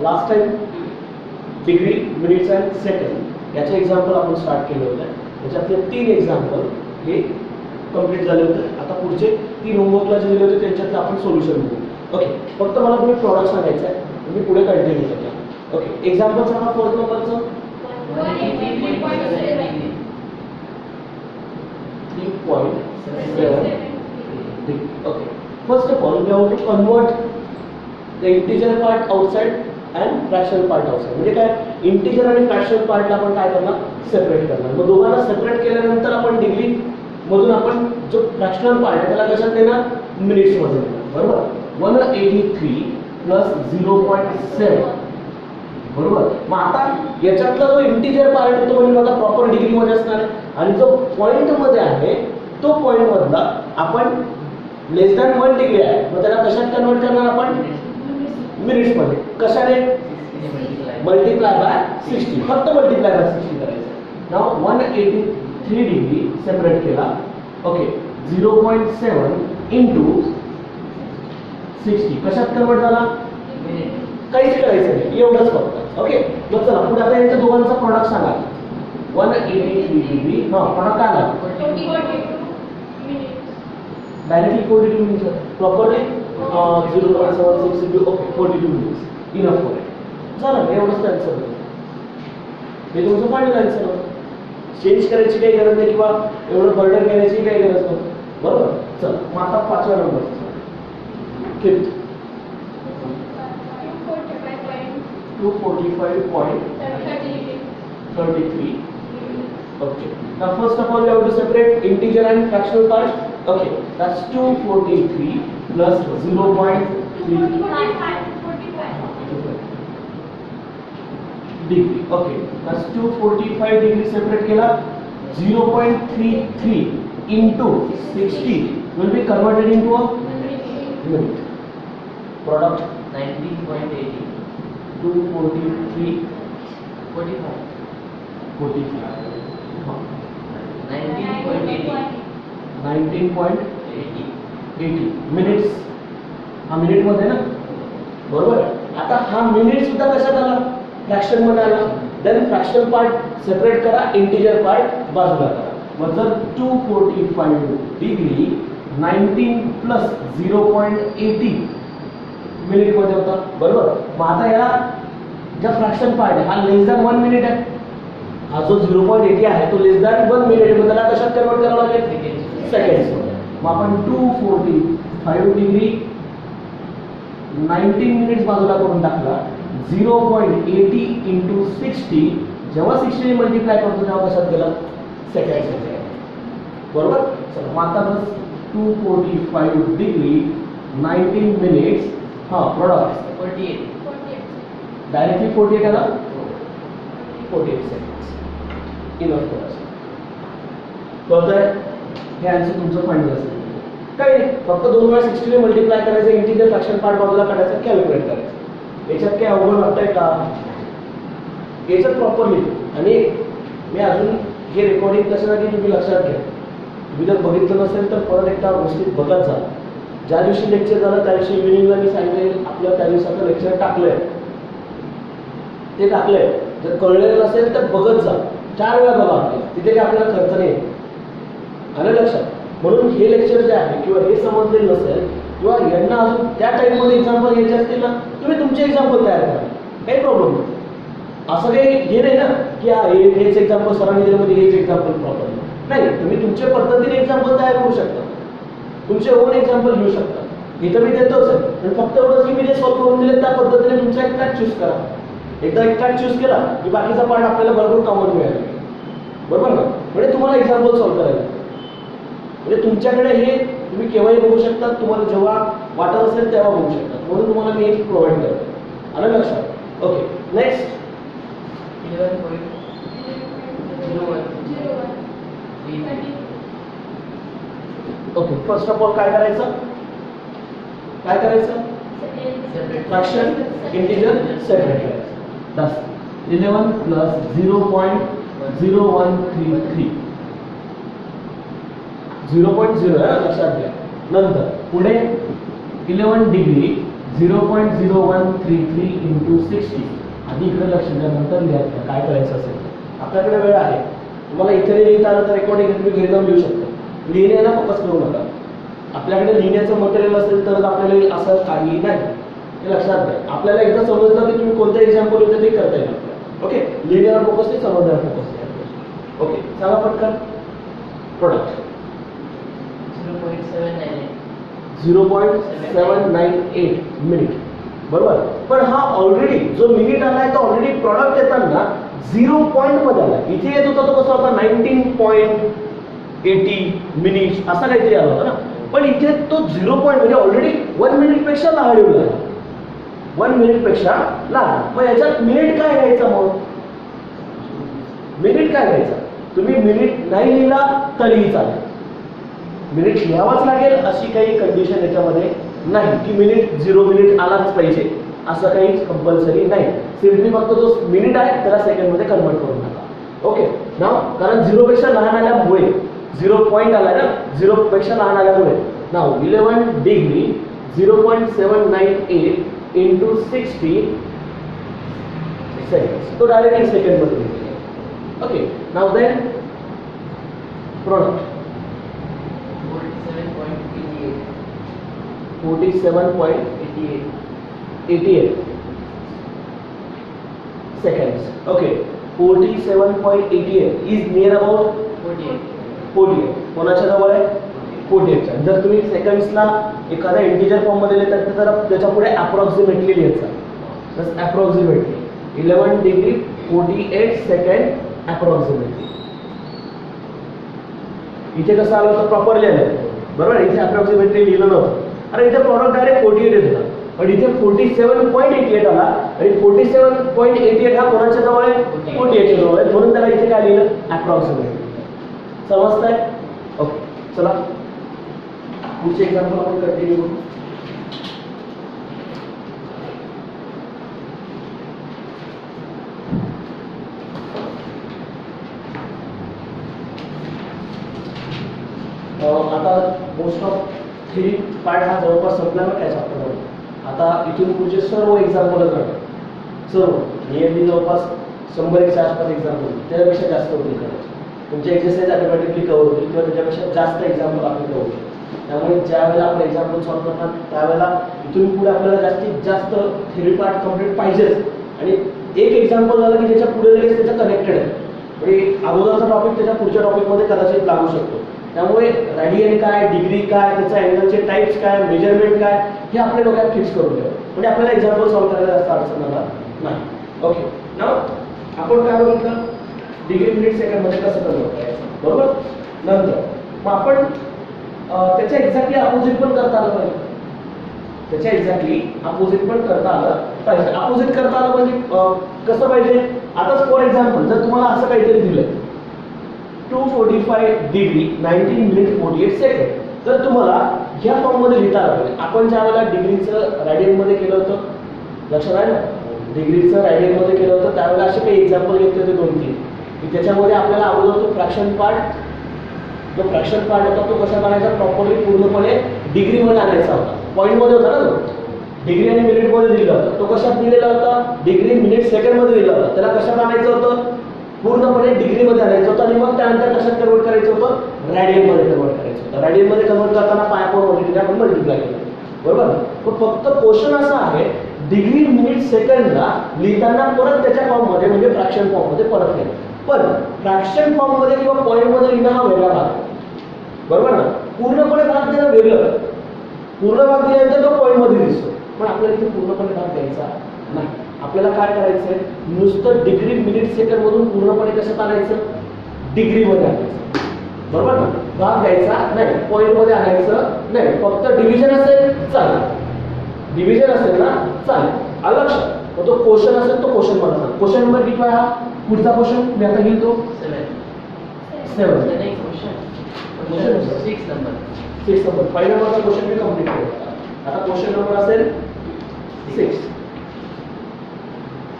Last time degree, minutes and second याचे example आपण start केले होते. त्याच्यातले 3 एक्झाम्पल हे कंप्लीट झाले होते. आता पुढचे 3 होमवर्कला जे दिले होते त्यांच्यातलं आपण सोल्युशन बघू. ओके, फक्त मला तुम्ही प्रॉडक्ट सांगायचं आहे, तुम्ही पुढे कंटिन्यू करा. ओके, एक्झाम्पल सांगा. फोर्थ नंबरचं 3.7. Okay, first of all we have to convert the integer part outside and fractional part outside. म्हणजे काय, इंटिजर आणि फ्रॅक्शनल पार्टला आपण काय करणार, सेपरेट करणार. मग दोघांना सेपरेट केल्यानंतर आपण डिग्री मधून आपण जो फ्रॅक्शनल पार्ट आहे त्याला कशात देणार, मिनिट्स मध्ये देणार. बरोबर, 183 प्लस 0.7. बरोबर. मग आता याच्यातला जो इंटिजर पार्ट आहे तो म्हणजे माझा प्रॉपर डिग्री मध्ये असणार आहे, आणि जो पॉइंट मध्ये आहे तो पॉइंट मधला आपण लेस दॅन 1 डिग्री आहे, मग त्याला कशात कन्वर्ट करणार आपण, मिनिट्स मध्ये. कशाने, मल्टिप्लाय बाय 60. फक्त मल्टिप्लाय बाय 60 करायचं. नाव 183 डिग्री सेपरेट केला. ओके, 0.7 इंटू 60 कशात कन्वर्ट झाला, काहीच करायचं नाही, एवढंच फक्त. ओके, मग चला पुढे आता यांच्या दोघांचा प्रोडक्ट सांगा. 183 डिग्री, हां प्रोडक्ट काय आला, directly 42 minutes properly 0.76 into okay 42 minutes enough for it. झालं, एवढंच आन्सर होतं. हे तुमचं फायनल आन्सर होतं. चेंज करायची काही गरज नाही किंवा एवढं बर्डन घेण्याची काही गरज नाही. बरोबर. चल मग आता 5व्या number fifth 245.33. Okay, now first of all we have to separate integer and fractional parts. Okay, that's 243 plus 0.35 degree. Okay, that's 245 degree separate केला. 0.33 into 60 will be converted into a minute. Product 19.80. 243 45. 45. 19.80. 19.80 minutes. हा minute मध्ये ना, बरोबर. आता हा minute सुद्धा कशात आला, फ्रॅक्शन मध्ये आला. देन फ्रॅक्शनल पार्ट सेपरेट करा, इंटिजर पार्ट बाजूला करा. मग जर 245 डिग्री 19 प्लस 0.80 मिनिट मध्ये होता. बरोबर. मग आता याला ज्या फ्रॅक्शन पार्ट आहे हा लेस दॅन 1 मिनिट आहे, हा जो 0.80 आहे तो लेस दॅन 1 मिनिट आहे, मग त्याला कशात कन्वर्ट करावं लागेल, सेकंड्स मध्ये. मग आपण 245 डिग्री 19 मिनिट्स बाजूला करून टाकला. 0.80 इंटू 60, जेव्हा 60 ने मल्टिप्लाय करतो तेव्हा कशात गेला, सेकंड्स मध्ये. बरोबर. चला मग आता बस 245 डिग्री 19 मिनिट्स, हा प्रोडक्ट 48. डायरेक्टली 48 आला, 48 सेकंड्स इनफ फॉर अस. कळतंय, हे आन्सर तुमचं फायनल असेल. काही नाही, फक्त 2 वेळा 60 ने मल्टिप्लाय करायचं, इंटिजर फ्रॅक्शन पार्ट बाजूला काढायचं, कॅल्क्युलेट करायचं. याच्यात काय अवघड वाटतंय का, याच्यात प्रॉपरली. आणि मी अजून हे रेकॉर्डिंग कशासाठी तुम्ही लक्षात घ्या, तुम्ही जर बघितलं नसेल तर परत एकदा गोष्टीत बघत जा. ज्या दिवशी लेक्चर झालं त्या दिवशी इव्हिनिंगला मी सांगितलं आपलं त्या दिवसाचं लेक्चर टाकलंय, ते टाकलंय. जर कळलेलं नसेल तर बघत जा, 4 वेळा बघा. तिथे काय आपल्याला खर्च नाही. आलं लक्षात. म्हणून हे लेक्चर जे आहे किंवा हे समजलेलं नसेल किंवा यांना अजून त्या टाईपमध्ये एक्झाम्पल घ्यायचे असतील ना, तुम्ही तुमचे एक्झाम्पल तयार करा, काही प्रॉब्लेम नाही. असं काही हे नाही ना की हेच एक्झाम्पल सरांनी दिल्यामध्ये हेच एक्झाम्पल प्रॉपर नाही. तुम्ही तुमच्या पद्धतीने एक्झाम्पल तयार करू शकता, तुमचे ओन एक्झाम्पल घेऊ शकता. इथं मी देतोच आहे, पण फक्त एवढंच की मी जे सॉल्व्ह करून दिले त्या पद्धतीने तुमचा एक ट्रॅक चूज करा. एकदा एक ट्रॅक चूज केला की बाकीचा पार्ट आपल्याला भरपूर कॉमन मिळाला. बरोबर ना. म्हणजे तुम्हाला एक्झाम्पल सॉल्व्ह करायला, म्हणजे तुमच्याकडे हे तुम्ही केव्हाही बघू शकता, तुम्हाला जेव्हा वाटत असेल तेव्हा बघू शकता. म्हणून तुम्हाला मी हे प्रोव्हाइड करतो. आलं लक्षात. Okay, next 11.01. Okay, first of all काय करायचं, फ्रॅक्शन इंटिजर सेपरेट करायचं. 11 प्लस 0.0133 0.0 आहे लक्षात घ्या. नंतर पुढे 11 डिग्री 0.0133 इंटू 60. आधी इकडे लक्ष द्या, नंतर लिहायचं काय करायचं असेल. आपल्याकडे वेळ आहे. तुम्हाला इथे लिहिता आलं तर रेकॉर्डिंग तुम्ही घरी जाऊन लिहू शकता. लिहिण्याला फोकस करू नका. आपल्याकडे लिहिण्याचं मटेरियल असेल तर आपल्याला असं काही नाही, हे लक्षात घ्या. आपल्याला एकदा समजलं की तुम्ही कोणतं एक्झाम्पल होते ते करता येईल आपल्याला. ओके, लिहिण्यावर फोकस नाही, समजण्यावर फोकस नाही. ओके, सांगा पटकन. प्रोडक्ट 0.798 मिनिट, बरोबर. पण हा ऑलरेडी जो मिनिट आलाय तो ऑलरेडी प्रॉडक्ट येताना 0 पॉईंट मध्ये आला. इथे येत होता तो कसा होता 19.80 मिनिट्स असा काहीतरी आला होता ना. पण इथे तो 0 पॉईंट म्हणजे ऑलरेडी 1 मिनिट पेक्षा लहान येऊ 1 मिनिट पेक्षा लहान. मग याच्यात मिनिट काय घ्यायचा, मग मिनिट काय घ्यायचा. तुम्ही मिनिट नाही लिहिला तरीही चालेल, मिनिट लिहावाच लागेल अशी काही कंडिशन याच्यामध्ये नाही की मिनिट 0 मिनिट आलाच पाहिजे असं काही कंपल्सरी नाही. सिम्पली फक्त जो मिनिट आहे त्याला सेकंडमध्ये कन्वर्ट करून टाका. ओके नाव, कारण 0 पेक्षा लहान आल्यामुळे 0 पॉईंट आला ना, 0 पेक्षा लहान आल्यामुळे नाव 11 डिग्री 0.798 इंटू 60 सेकंड्स, तो directly सेकंडमध्ये. Okay now then product 47.88 seconds. Okay, 47.88 is near about 48. कोणाच्या जवळ आहे 48च्या. जर तुम्ही सेकंड्सला एखाद्या इंटिजर फॉर्म मध्ये लिहिता तर त्याच्या पुढे अप्रॉक्सिमेटली लिहायचं. बस अप्रॉक्सिमेटली 11 डिग्री 48 सेकंड अप्रॉक्सिमेटली. इथे कसं आलं होतं प्रॉपर लिहिलं बरोबर. इथे अप्रॉक्सिमेटली लिहिलं नव्हतं. अरे इथे प्रॉडक्ट डायरेक्ट 48 येत होता, पण इथे 47.88 आला. आणि 47.88 हा कोणाच्या जवळ आहे 48 च्या जवळ आहे, म्हणून त्याला इथे काय लिहिलं अप्रॉक्सिमेटली. समजतंय. ओके चला पुढचे एक्झाम्पल आपण कंटिन्यू करू. आता मोस्ट ऑफ थ्री पार्ट हा जवळपास संपला ना त्या चॅप्टरमध्ये. आता इथून पुढचे सर्व एक्झाम्पलच राहतात. सर्व नियरली जवळपास 100च्या आसपास एक्झाम्पल, त्याच्यापेक्षा जास्त होतील करायचे. तुमचे एक्सरसाइज ऑटोमॅटिकली कव्हर होतील किंवा त्याच्यापेक्षा जास्त एक्झाम्पल आपले कव्हर होतील. त्यामुळे ज्या वेळेला आपण एक्झाम्पल सॉल्व्ह करतात त्यावेळेला इथून पुढे आपल्याला जास्तीत जास्त थ्री पार्ट कम्प्लीट पाहिजेच. आणि एक एक्झाम्पल झालं की त्याच्या पुढे लगेच त्याच्या कनेक्टेड आहे, म्हणजे अगोदरचा टॉपिक त्याच्या पुढच्या टॉपिकमध्ये कदाचित लागू शकतो. त्यामुळे रेडियन काय, डिग्री काय, त्याचा अँगलचे टाइप्स काय, मेजरमेंट काय, हे आपल्या डोक्यात फिक्स करून ठेवा. म्हणजे आपल्याला एक्झाम्पल सॉल्व्ह करायला जास्त अडचण येणार नाही. ओके नाव आपण काय बघितलं, डिग्री मिनिट सेकंडमध्ये कसं कन्वर्ट करायचं, बरोबर. नंतर मग आपण त्याच्या एक्झॅक्टली अपोजिट पण करता आलं पाहिजे. त्याच्या एक्झॅक्टली अपोजिट पण करता आलं पाहिजे. अपोजिट करता आलं म्हणजे कसं पाहिजे. आता फॉर एक्झाम्पल जर तुम्हाला असं काहीतरी दिलं 245 डिग्री 19 मिनिट 48 सेकंड, तर तुम्हाला ह्या फॉर्ममध्ये लिहिता आलं पाहिजे. आपण ज्या वेळेला डिग्रीचं रॅडियनमध्ये केलं होतं लक्षात आहे ना, डिग्रीचं रॅडियनमध्ये केलं होतं त्यावेळेला असे काही एक्झाम्पल घेतले होते 2-3 की त्याच्यामध्ये आपल्याला अगोदर तो फ्रॅक्शन पार्ट होता तो कसा करायचा प्रॉपरली पूर्णपणे डिग्रीमध्ये आणायचा होता. पॉईंटमध्ये होता ना तो, डिग्री आणि मिनिटमध्ये दिला होता. तो कशात दिलेला होता, डिग्री मिनिट सेकंडमध्ये दिला होता. त्याला कशात आणायचं होतं, पूर्णपणे डिग्रीमध्ये आणायचं होतं. आणि मग त्यानंतर कशात कन्वर्ट करायचं होतं, रॅडियनमध्ये कन्वर्ट करायचं होतं. रॅडियनमध्ये कन्वर्ट करताना पायापोर ऑलरेडी आपण मल्टिप्लाय केलं बरोबर. पण फक्त क्वेश्चन असा आहे डिग्री मिनिट सेकंडला लिहिताना परत त्याच्या फॉर्ममध्ये म्हणजे फ्रॅक्शन फॉर्ममध्ये परत लिहा. पण फ्रॅक्शन फॉर्ममध्ये किंवा पॉईंटमध्ये लिहिणं हा वेगळा भाग बरोबर ना. पूर्णपणे भाग देणं वेगळं, पूर्ण भाग दिल्यानंतर तो पॉईंटमध्ये दिसतो. पण आपल्याला इथे पूर्णपणे भाग द्यायचा नाही. आपल्याला काय करायचंय, नुसतं डिग्री मिनिट सेकंड मधून पूर्णपणे कसं आणायचं, डिग्रीमध्ये आणायचं बरोबर ना. भाग द्यायचा नाही, पॉईंटमध्ये आणायचं नाही. फक्त डिव्हिजन असेल चालेल, डिव्हिजन असेल ना चालेल. आलं लक्षात. मग तो क्वेश्चन असेल तो क्वेश्चन मध्ये सांग. क्वेश्चन नंबर किती आहे हा, पुढचा क्वेश्चन मी आता घेतो 7. 6 नंबर पहिल्या नंबरचा क्वेश्चन मी कंप्लीट केला. आता क्वेश्चन नंबर असेल 6.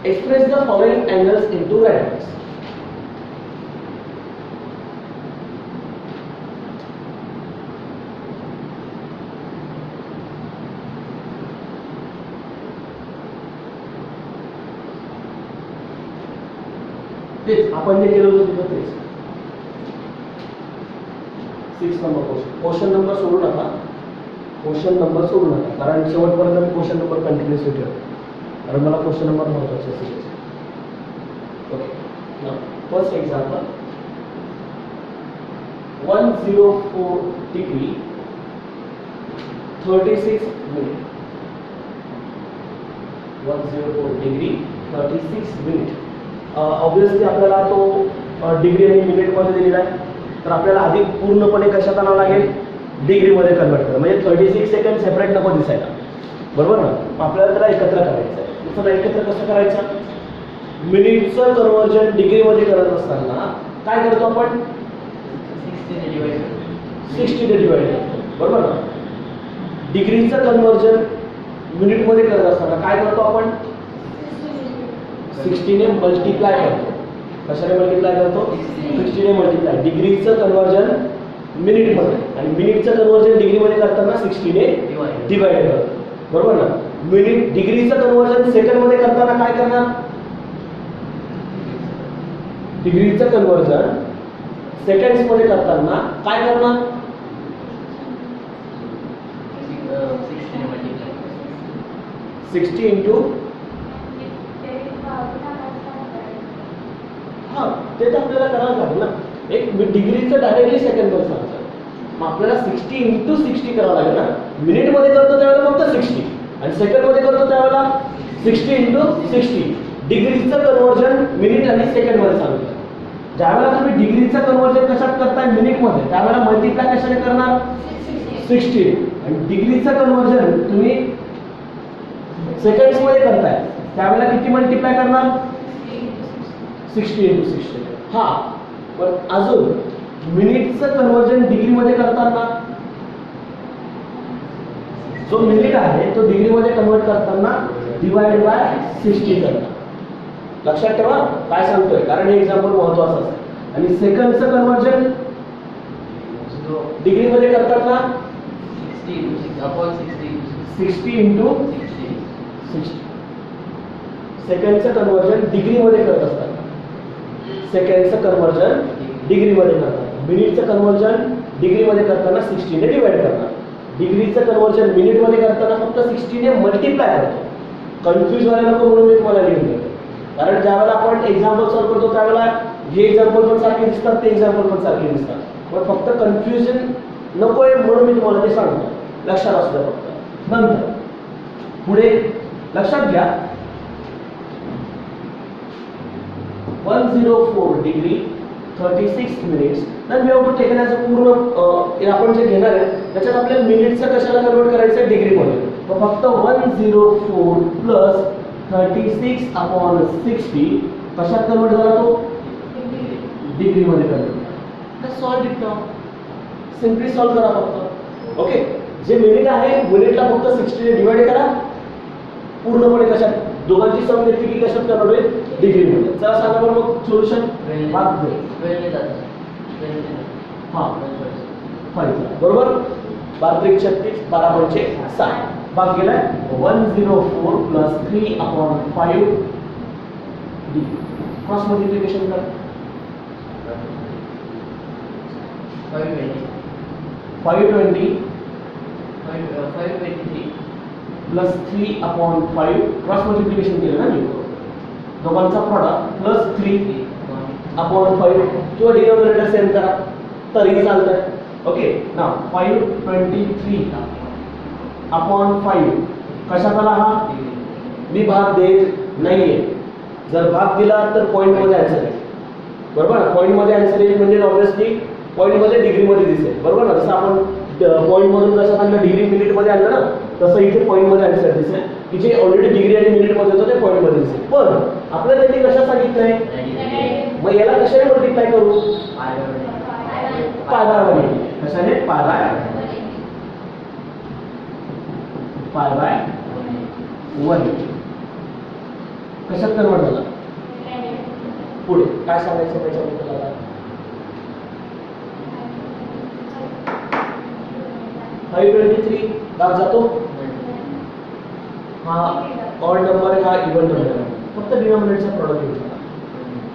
Express the following angles into radians. तेच आपण जे केलं होतं तिथं तेच. 6 नंबर क्वेश्चन नंबर सोडू नका, क्वेश्चन नंबर सोडू नका, कारण शेवटपर्यंत मी क्वेश्चन नंबर कंटिन्युअसली ठेवतो, कारण मला क्वेश्चन नंबर महत्त्वाचे असेल. Okay, first example 104 degree 36 minute. 104 degree 36 minute. Obviously आपल्याला तो डिग्री आणि मिनिटमध्ये दिलेला आहे, तर आपल्याला आधी पूर्णपणे कशात आणावं लागेल, डिग्रीमध्ये कन्वर्ट करा. म्हणजे 36 सेकंड सेपरेट नको दिसायला, बरोबर ना. आपल्याला त्याला एकत्र करायचं आहे. त्याला एकत्र कसं करायचं, मिनिटचं कन्वर्जन डिग्रीमध्ये करत असताना काय करतो आपण, 60 ने डिवाइड करतो, बरोबर ना. डिग्रीचं कन्वर्जन मिनिटमध्ये करत असताना काय करतो आपण, 60 ने मल्टिप्लाय करतो. कशाने मल्टिप्लाय करतो, 60 ने मल्टिप्लाय. डिग्रीचं कन्वर्जन मिनिटमध्ये आणि मिनिटचं कन्वर्जन डिग्रीमध्ये करताना 60 ने डिवाइड करतो, बरोबर ना. मिनिट डिग्रीचं कन्वर्जन सेकंडमध्ये करताना काय करणार, डिग्रीचं कन्वर्जन सेकंड्समध्ये करताना काय करणार, 60 इंटू, हां ते तर आपल्याला करायला लागेल ना. एक डिग्रीचं डायरेक्टली सेकंडवर सांगतात, मग आपल्याला 60 इंटू 60 करावं लागेल ना. मिनिटमध्ये करतो त्यावेळेला फक्त 60 आणि सेकंडमध्ये करतो त्यावेळेला 60 इंटू 60. डिग्रीचं कन्वर्जन मिनिट आणि सेकंडमध्ये सांगतात. ज्यावेळेला तुम्ही डिग्रीचं कन्वर्जन कशात करताय, मिनिटमध्ये, त्यावेळेला मल्टिप्लाय कशाने करणार, 60. आणि डिग्रीचं कन्वर्जन तुम्ही सेकंड्समध्ये करताय त्यावेळेला किती मल्टिप्लाय करणार, 60 इंटू 60. हा, पण अजून मिनिटचं कन्वर्जन डिग्रीमध्ये करताना जो मिनिट आहे तो डिग्रीमध्ये कन्वर्ट करताना डिवाइड बाय 60 करणार. लक्षात ठेवा काय सांगतोय, कारण हे एक्झाम्पल महत्त्वाचं असेल. आणि सेकंडचं कन्वर्जन डिग्रीमध्ये करताना 60 इंटू 60. सेकंडचं कन्वर्जन डिग्रीमध्ये करत असताना सेकंडचं कन्वर्जन डिग्रीमध्ये करतात. मिनिटचं कन्वर्जन डिग्रीमध्ये करताना 60 ने डिवाइड करणार. डिग्रीचं कन्वर्जन मिनिटमध्ये करताना फक्त 60 ने मल्टिप्लाय करतो. कन्फ्यूज व्हायला नको म्हणून मी तुम्हाला लिहून देतो, कारण ज्यावेळेला आपण एक्झाम्पल सॉल्व्ह करतो त्यावेळेला हे एक्झाम्पल पण सारखे दिसतात, ते एक्झाम्पल पण सारखे दिसतात. पण फक्त कन्फ्युजन नको आहे म्हणून मी तुम्हाला ते सांगतो, लक्षात असू द्या फक्त. नंतर पुढे लक्षात घ्या, 104 डिग्री 36 मिनिट्स. तर मी एवढं टेकण्याचं पूर्ण आपण जे घेणार आहे त्याच्यात आपल्याला मिनिटचं कशाला कन्वर्ट करायचं आहे, डिग्रीमध्ये. तर फक्त 104 प्लस 36 अपॉन 60 कशात कन्वर्ट झाला, तो डिग्रीमध्ये कन्वर्ट. तर solve it now, simply solve करा फक्त. ओके, जे मिनिट आहे मिनिटला फक्त 60 ने डिवाइड करा, पूर्णपणे कशात, दोघांची सम घेतली की कशात कन्वर्ट होईल, डिग्रीमध्ये. चला सांगा बरं मग सोल्युशन. भाग दे, हां 5 बरोबर. 12 36 12 पंचे 60 भाग गेलाय. 104 plus 3 upon 5 D. Cross multiplication करा. 523 प्लस 3 अपॉन 5 क्रॉस मल्टिप्लिकेशन केलं ना मी, दोघांचा प्रॉडक्ट प्लस 3 अपॉन 5 किंवा डिनॉमिनेटर सेम करा तरीही चालतंय. ओके, ना 523 अपॉन 5 कशात आला हा, मी भाग देत नाहीये. जर भाग दिला तर पॉईंटमध्ये आन्सर आहे, बरोबर ना. पॉईंटमध्ये आन्सर येईल म्हणजे ऑब्व्हियसली पॉईंटमध्ये डिग्रीमध्ये दिसेल, बरोबर ना. जसं आपण पॉईंटमधून कशात आणलं, डिग्री मिनिटमध्ये आणलं ना, तसं इथे पॉईंटमध्ये आन्सर दिसेल की जे ऑलरेडी डिग्री आणि मिनिटमध्ये होतं ते पॉईंटमध्ये दिसेल. पण आपल्याला त्यांनी कशा सांगितलंय, मग याला कशाने मल्टिप्लाय करू, पाय बाय 1. कशाने, पाय बाय 1 कशात कन्वर्ट झाला. पुढे काय सांगायचं त्याच्याबद्दल आता, फाइव 23 भाग जातो. हा ऑड नंबर आहे, हा इव्हन नंबर आहे, फक्त डिनॉमिनेटरचा प्रॉडक्ट घेऊन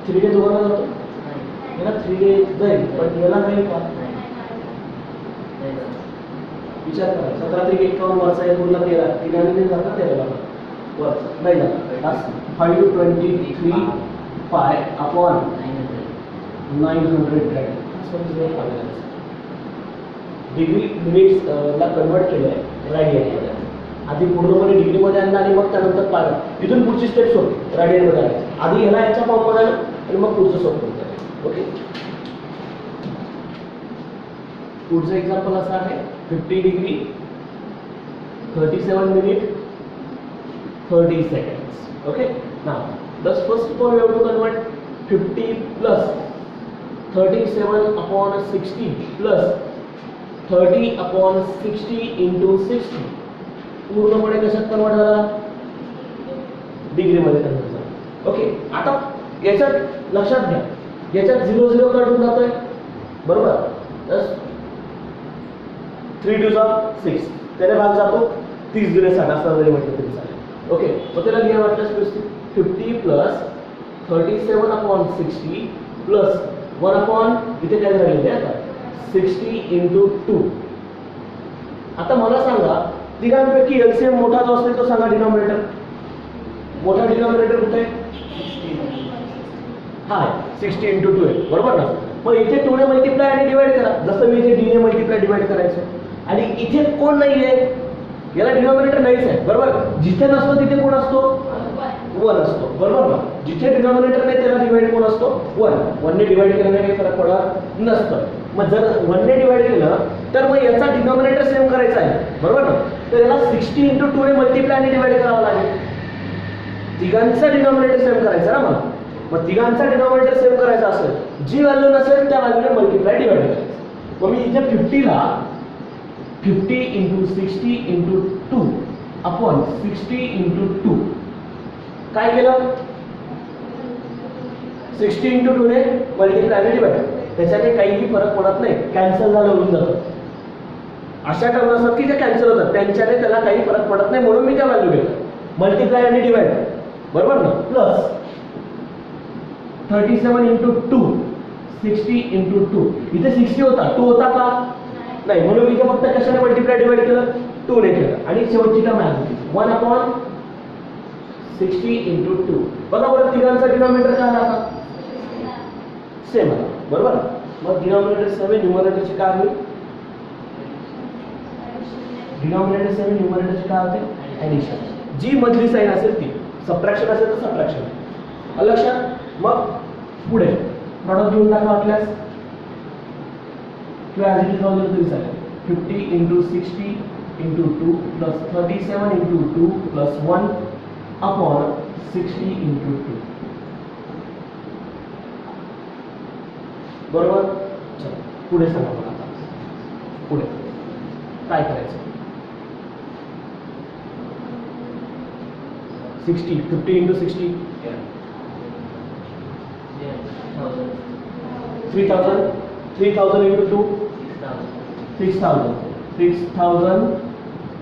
3 डे दोघांना जातो नाही. याला 3 डे जाईल पण याला नाही का नाही. नाही जात. विचार करा 17 3 51 वरचा आहे पूर्ण 13 तिघांनी नाही जाता 13 वरचा नाही जाता 523 pi upon 900 drive degree minutes ला कन्वर्ट केलं आहे रॅडियनमध्ये आधी पूर्णपणे डिग्रीमध्ये आणलं आणि मग त्यानंतर पाय इथून पुढची स्टेप्स होती रॅडियनमध्ये आणायची आधी ह्याला याच्या फॉर्ममध्ये आलं आणि मग पुढचं सोप करतो ओके पुढचं एक्झाम्पल असं आहे 50 degree 37 minute 30 seconds okay now thus first of all we have to convert 50 plus 37 upon 60 plus 30 upon 60 into 60 पूर्णपणे कशात कन्वर्ट झाला डिग्री मध्ये कन्वर्ट झाला ओके आता याच्यात लक्षात घ्या याच्यात 0 0 काढून जातोय बरोबर 3 2 6 त्याने भाग जातो 30 गुणे 60 असं जरी म्हटलं तरी चालेल ओके मग त्याला घ्या वाटल्यास 50 प्लस 37 अपॉन 60 प्लस 1 अपॉन इथे काय झालेलं आहे आता 60 into 2 आता मला सांगा तिघांपैकी एलसीएम मोठा जो असेल तो सांगा डिनॉमिनेटर मोठा डिनॉमिनेटर कुठे हा 60 into 2 आहे बरोबर ना मग इथे 2 ने मल्टिप्लाय आणि डिवाइड करा जसं मी इथे d ने मल्टिप्लाय डिवाइड करायचं आणि इथे कोण नाहीये याला डिनॉमिनेटर नाहीच आहे बरोबर जिथे नसतो तिथे कोण असतो 1 असतो बरोबर ना जिथे डिनॉमिनेटर नाही त्याला डिवाइड कोण असतो 1 ने डिवाइड केल्याने काही फरक पडणार नसतं मग जर 1 ने डिवाइड केलं तर मग याचा डिनॉमिनेटर सेम करायचा आहे बरोबर ना तर याला 60 into 2 ने मल्टिप्लाय आणि डिवाइड करावं लागेल तिघांचा डिनॉमिनेटर सेम करायचा ना मग तिघांचा डिनॉमिनेटर सेम करायचा असेल जी व्हॅल्यू नसेल त्या व्हॅल्यूने मल्टिप्लाय डिवाइड करायचं मग मी इथे 50 ला 50 into 60 into 2 upon 60 into 2 काय केलं 60 into 2 ने मल्टिप्लाय आणि डिवाइड त्याच्याने काहीही फरक पडत नाही कॅन्सल झालं होऊन जातं अशा टर्म असतात की जे कॅन्सल होतात त्यांच्याने त्याला काही फरक पडत नाही म्हणून मी त्या व्हॅल्यू घेतो मल्टिप्लाय आणि डिवाइड बरोबर ना प्लस 37 into 2 60 into 2 इथे 60 होता 2 होता का नाही म्हणून इथे फक्त कशाने मल्टिप्लाय डिवाइड केलं 2 ने केलं आणि शेवटची टर्म आहे 1 upon 60 into 2 बघा बरं तिघांचा डिनॉमिनेटर काय आला आता सेम आला बरोबर मग डिनॉमिनेटर सेम आहे न्यूमरेटरचे काय आहे डिनॉमिनेटर सेम आहे न्यूमरेटरचे काय होते ॲडिशन जी मधली साइन असेल ती सबट्रॅक्शन असेल तर सबट्रॅक्शन लक्षात मग पुढे प्रॉडक्ट घेऊन टाका वाटल्यास किंवा ॲज इट इज राहून तरी चालेल 50 into 60 into 2 plus 37 into 2 plus 1 upon 60 into 2 बरोबर चला पुढे सांगा मला आता पुढे काय करायचं 60 50 into 60 3000 into 2 6000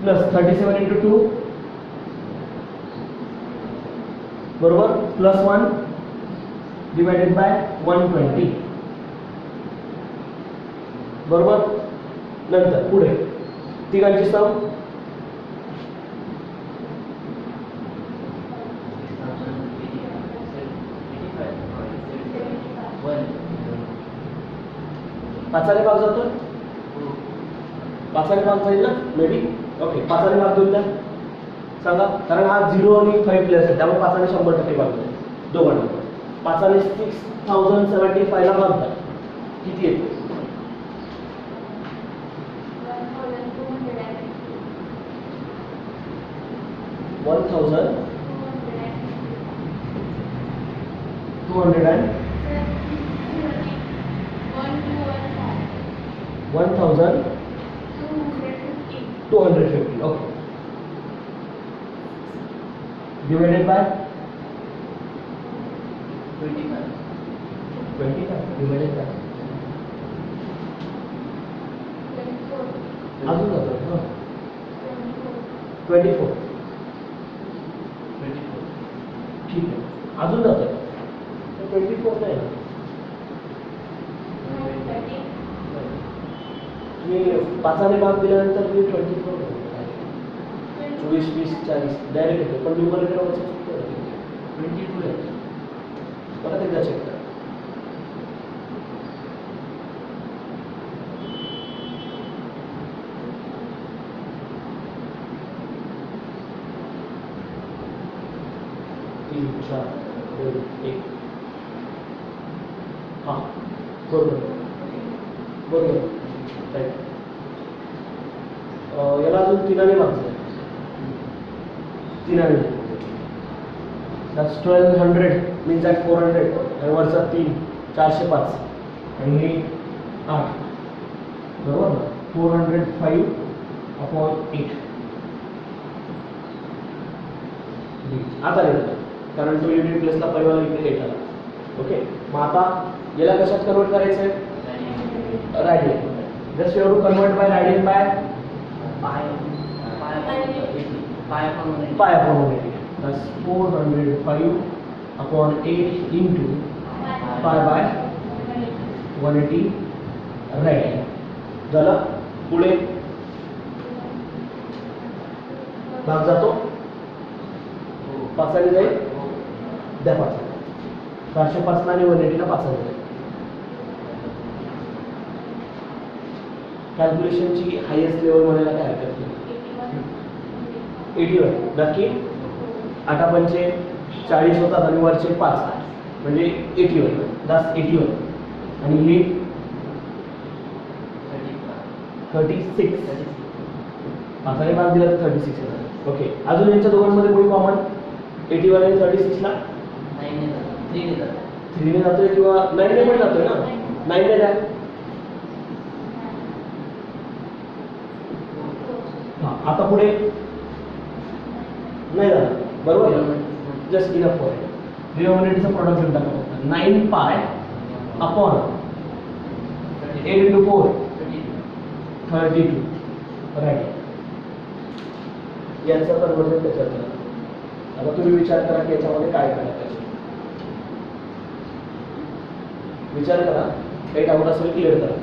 plus 37 into 2 बरोबर प्लस 1 डिवाइडेड बाय 120 बरोबर नंतर पुढे तिघांची सम पाचाने भाग जातो पाचाने भाग जाईल ना मे बी ओके पाचाने भाग देऊन द्या सांगा कारण हा 0 आणि 5 प्लेस आहे त्यामुळे पाचाने 100% भाग देतो दोघांना पाचाने 6075 ला भाग द्या किती येते 1250 okay divided by 25 divided by अजून जातो 24 ठीक आहे अजून जातो 24 नाही ना. तुम्ही 5 भाग दिल्यानंतर मी 24 24, 20, 40 डायरेक्ट येतो, पण न्यूमरेटर वरचं चुकतं. 22 आहे. परत एकदा चेक करा. तीन, 4, 2, 1. हां बरोबर बरोबर राईट. याला अजून 3 मागचं आहे. 3 that's 1200 means that 400 आणि वरचा 3 405 आणि हे 8 बरोबर ना. 405/8. आता लिहिलं कारण तो युनिट प्लेसला पहिला इथे 8 आला. ओके, मग आता याला कशात कन्वर्ट करायचं आहे? Radian. Just you have to convert by radian by pi upon 180. That's 405/8 into pi by 180 radian. झालं. पुढे भाग जातो 5 जाईल. द्या 5. 405 आणि 180 ला 5 जाईल. कॅल्क्युलेशनची हायेस्ट लेवल म्हणायला काय हरकत नाही. 81 नक्की. 8×5 40 होतात आणि वरचे 5 म्हणजे 81. दास 81 आणि हे 36. 5 भाग दिला तर 36 येणार. ओके, अजून यांच्या दोघांमध्ये कोणी कॉमन? 81 आणि 36 ला 3 ने जातोय किंवा 9 ने पण जातोय ना. 9 ने द्या. हां, आता पुढे नाही झालं बरोबर. Just enough for it. 300चं प्रोडक्ट घेऊन टाका. 9 pi अपॉन 8 into 4 32 राईट. याचं कन्वर्जन त्याच्यात करा. आता तुम्ही विचार करा की याच्यामध्ये काय करायला पाहिजे. विचार करा. काही डाऊट असेल क्लिअर करा.